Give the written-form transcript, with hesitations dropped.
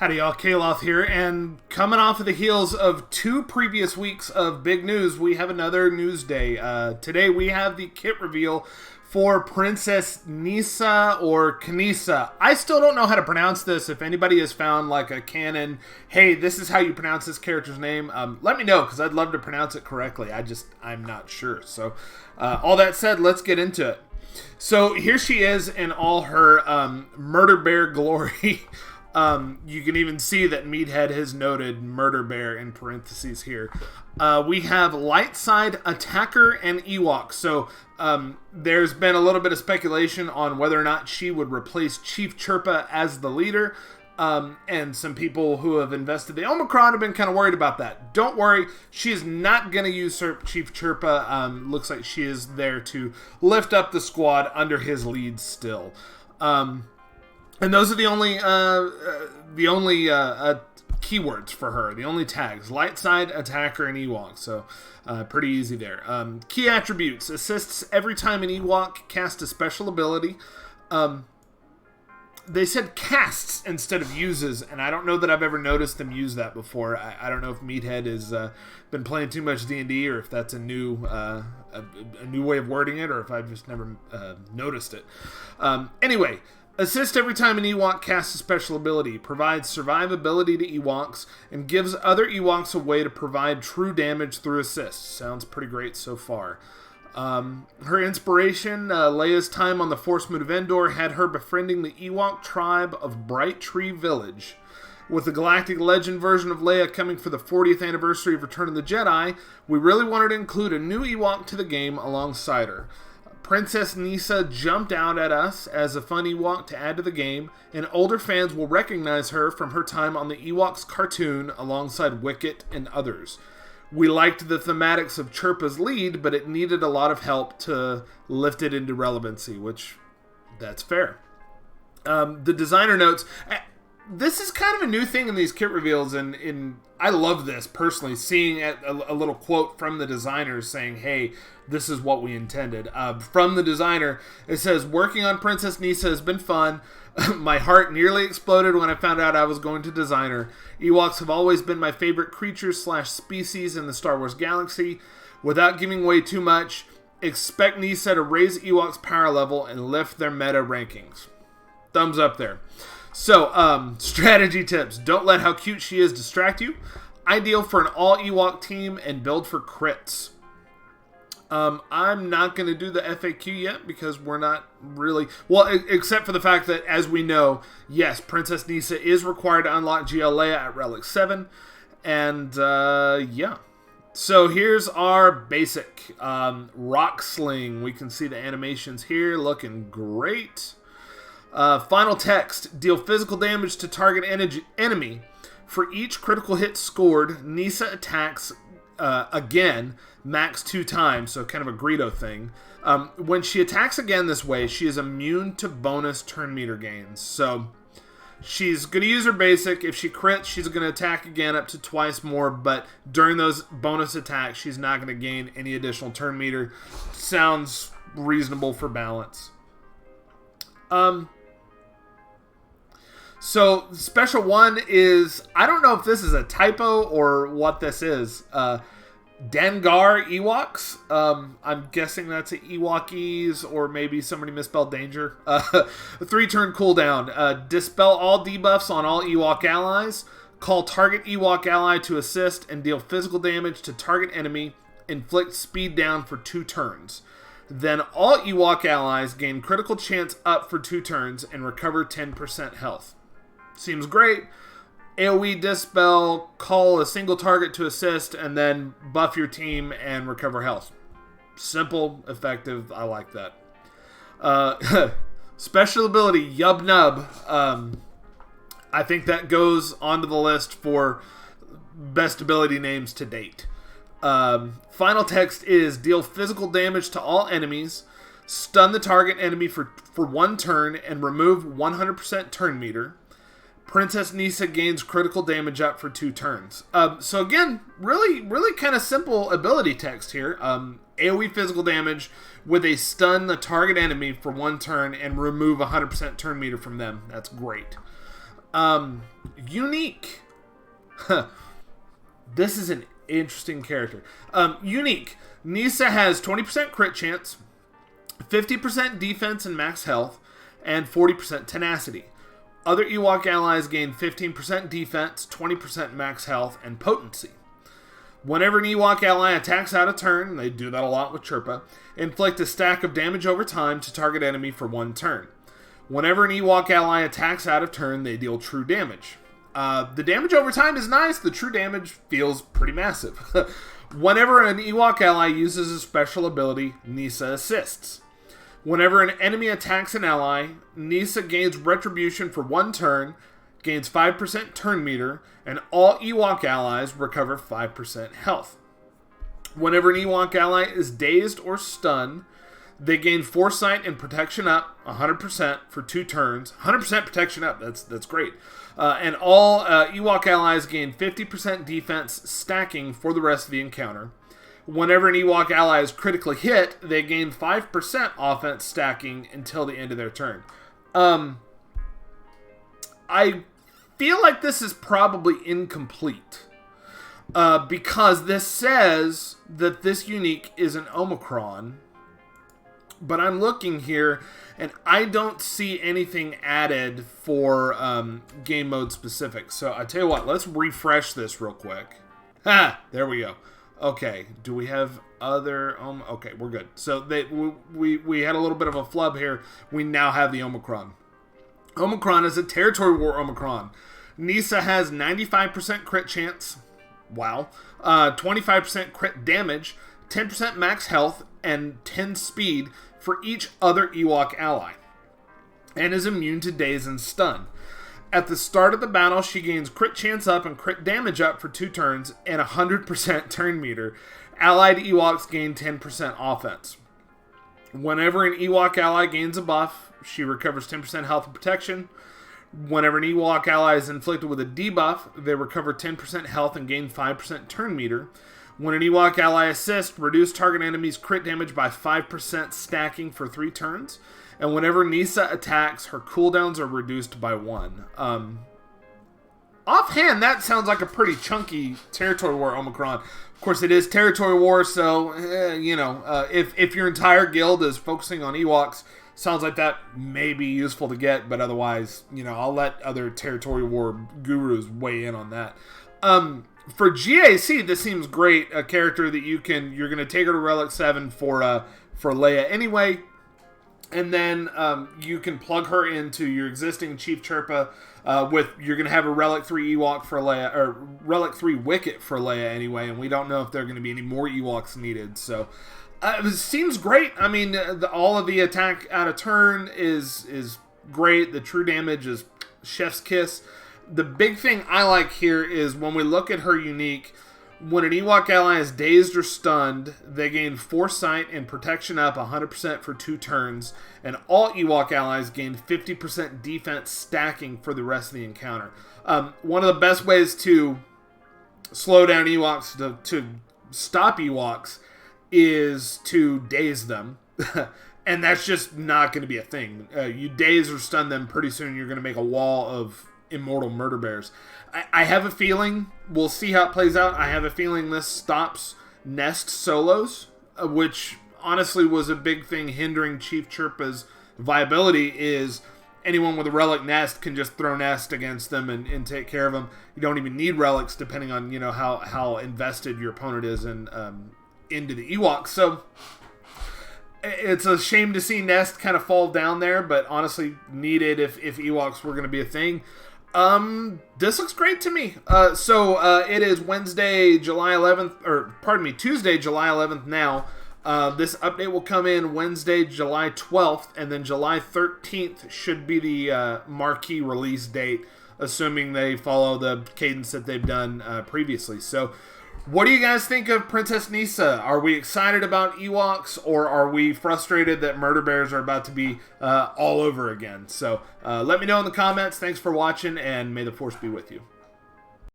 Howdy y'all, Kaloth here, and coming off of the heels of 2 previous weeks of big news, we have another news day. Today we have the kit reveal for Princess Kneesaa or Kneesa. I still don't know how to pronounce this. If anybody has found like a canon, hey, this is how you pronounce this character's name, let me know, because I'd love to pronounce it correctly. I'm not sure. So, all that said, let's get into it. So, here she is in all her murder bear glory. You can even see that Meathead has noted Murder Bear in parentheses here. We have Light Side Attacker and Ewok. So there's been a little bit of speculation on whether or not she would replace Chief Chirpa as the leader. And some people who have invested the Omicron have been kind of worried about that. Don't worry, she is not going to usurp Chief Chirpa. Looks like she is there to lift up the squad under his lead still. And those are the only keywords for her, the only tags: Light Side, Attacker, and Ewok. So pretty easy there. Key attributes: assists every time an Ewok casts a special ability. They said casts instead of uses, and I don't know that I've ever noticed them use that before. I don't know if Meathead has been playing too much D&D, or if that's a new way of wording it, or if I've just never noticed it. Anyway. Assist every time an Ewok casts a special ability, provides survivability to Ewoks, and gives other Ewoks a way to provide true damage through assists. Sounds pretty great so far. Her inspiration, Leia's time on the Force Moon of Endor, had her befriending the Ewok tribe of Bright Tree Village. With the Galactic Legend version of Leia coming for the 40th anniversary of Return of the Jedi, we really wanted to include a new Ewok to the game alongside her. Princess Kneesaa jumped out at us as a fun Ewok to add to the game, and older fans will recognize her from her time on the Ewoks cartoon alongside Wicket and others. We liked the thematics of Chirpa's lead, but it needed a lot of help to lift it into relevancy, which, that's fair. The designer notes, this is kind of a new thing in these kit reveals, and I love this personally, seeing a little quote from the designers saying, hey, this is what we intended. From the designer, it says, working on Princess Kneesaa has been fun. My heart nearly exploded when I found out I was going to design her. Ewoks have always been my favorite creatures / species in the Star Wars galaxy. Without giving away too much, expect Kneesaa to raise Ewoks' power level and lift their meta rankings. Thumbs up there. So, strategy tips. Don't let how cute she is distract you. Ideal for an all Ewok team and build for crits. I'm not going to do the FAQ yet because we're not really... Well, except for the fact that, as we know, yes, Princess Kneesaa is required to unlock GL Leia at Relic 7. And, yeah. So here's our basic rock sling. We can see the animations here looking great. Final text. Deal physical damage to target enemy. For each critical hit scored, Kneesaa attacks again, max 2 times, so kind of a Greedo thing. When she attacks again this way, she is immune to bonus turn meter gains. So she's going to use her basic. If she crits, she's going to attack again up to twice more, but during those bonus attacks, she's not going to gain any additional turn meter. Sounds reasonable for balance. So, special one is, I don't know if this is a typo or what this is. Dengar Ewoks. I'm guessing that's a Ewokese, or maybe somebody misspelled danger. 3-turn cooldown. Dispel all debuffs on all Ewok allies. Call target Ewok ally to assist and deal physical damage to target enemy. Inflict speed down for 2 turns. Then all Ewok allies gain critical chance up for 2 turns and recover 10% health. Seems great. AoE dispel, call a single target to assist, and then buff your team and recover health. Simple, effective. I like that. Special ability, Yub Nub. I think that goes onto the list for best ability names to date. Final text is deal physical damage to all enemies, stun the target enemy for 1 turn, and remove 100% turn meter. Princess Kneesaa gains critical damage up for 2 turns. So again, really kind of simple ability text here. AoE physical damage with a stun the target enemy for 1 turn and remove 100% turn meter from them. That's great. Unique. This is an interesting character. Unique. Kneesaa has 20% crit chance, 50% defense and max health, and 40% tenacity. Other Ewok allies gain 15% defense, 20% max health, and potency. Whenever an Ewok ally attacks out of turn, they do that a lot with Chirpa, inflict a stack of damage over time to target enemy for 1 turn. Whenever an Ewok ally attacks out of turn, they deal true damage. The damage over time is nice, the true damage feels pretty massive. Whenever an Ewok ally uses a special ability, Kneesaa assists. Whenever an enemy attacks an ally, Kneesaa gains retribution for 1 turn, gains 5% turn meter, and all Ewok allies recover 5% health. Whenever an Ewok ally is dazed or stunned, they gain foresight and protection up 100% for 2 turns. 100% protection up, that's great. And all Ewok allies gain 50% defense stacking for the rest of the encounter. Whenever an Ewok ally is critically hit, they gain 5% offense stacking until the end of their turn. I feel like this is probably incomplete. Because this says that this unique is an Omicron. But I'm looking here, and I don't see anything added for game mode specific. So I tell you what, let's refresh this real quick. Ha! There we go. Okay, do we have other... okay, we're good. So we had a little bit of a flub here. We now have the Omicron. Omicron is a territory war Omicron. Kneesaa has 95% crit chance. Wow. 25% crit damage, 10% max health, and 10 speed for each other Ewok ally, and is immune to daze and stun. At the start of the battle, she gains crit chance up and crit damage up for 2 turns and 100% turn meter. Allied Ewoks gain 10% offense. Whenever an Ewok ally gains a buff, she recovers 10% health and protection. Whenever an Ewok ally is inflicted with a debuff, they recover 10% health and gain 5% turn meter. When an Ewok ally assists, reduce target enemy's crit damage by 5% stacking for 3 turns. And whenever Kneesaa attacks, her cooldowns are reduced by 1. Offhand, that sounds like a pretty chunky territory war Omicron. Of course, it is territory war, so, if your entire guild is focusing on Ewoks, sounds like that may be useful to get, but otherwise, I'll let other territory war gurus weigh in on that. For GAC, this seems great. A character that you're going to take her to Relic 7 for Leia anyway. And then you can plug her into your existing Chief Chirpa you're going to have a Relic 3 Ewok for Leia, or Relic 3 Wicket for Leia anyway, and we don't know if there are going to be any more Ewoks needed. So it seems great. I mean, all of the attack out of turn is great. The true damage is chef's kiss. The big thing I like here is when we look at her unique, when an Ewok ally is dazed or stunned, they gain foresight and protection up 100% for 2 turns, and all Ewok allies gain 50% defense stacking for the rest of the encounter. One of the best ways to slow down Ewoks, to stop Ewoks, is to daze them. And that's just not going to be a thing. You daze or stun them, pretty soon you're going to make a wall of immortal murder bears. I have a feeling, we'll see how it plays out, I have a feeling this stops Nest solos, which honestly was a big thing hindering Chief Chirpa's viability, is anyone with a Relic Nest can just throw Nest against them and take care of them. You don't even need relics depending on how invested your opponent is into the Ewoks. So it's a shame to see Nest kind of fall down there, but honestly needed if Ewoks were going to be a thing. This looks great to me. It is Tuesday, July 11th now. This update will come in Wednesday, July 12th, and then July 13th should be the marquee release date, assuming they follow the cadence that they've done previously. So, what do you guys think of Princess Kneesaa? Are we excited about Ewoks, or are we frustrated that murder bears are about to be all over again? So let me know in the comments. Thanks for watching, and may the Force be with you.